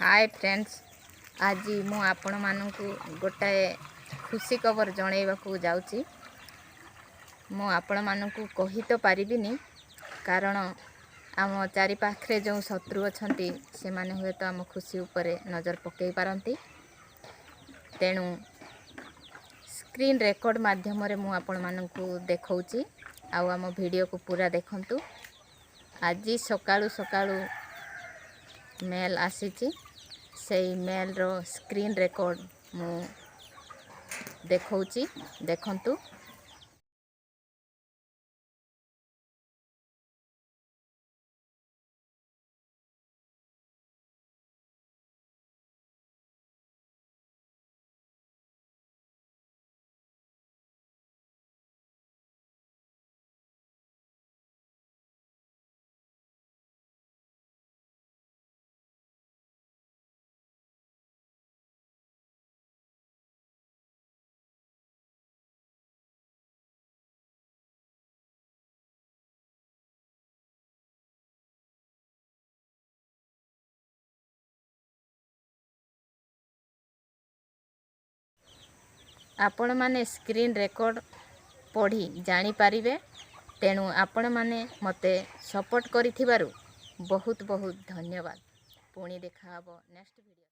Hi friends, आज मु आपण मानू गोटाए खुशी खबर जनइबाकू जाउची। मु आपण मानू कही तो पारिबिनी कारण आम चारि पाखरे जो शत्रु अछंती से माने हुए तो आम खुशी उपरे नजर पकई पारंती। तेणु स्क्रीन रेकॉर्ड माध्यम रे मु आपण मानू देखौची। आउ आम वीडियो को पूरा देखंतु। आज सकाळु सकाळु मेल आसीची, से मेल रो स्क्रीन रेकॉर्ड मु देखौची, देखंतु। आपण माने स्क्रीन रेकॉर्ड पढ़ी जानी पारिबे। तेणु आपण माने मते सपोर्ट करिथिबारु बहुत बहुत धन्यवाद। पुणी देखा हबो नेक्स्ट वीडियो।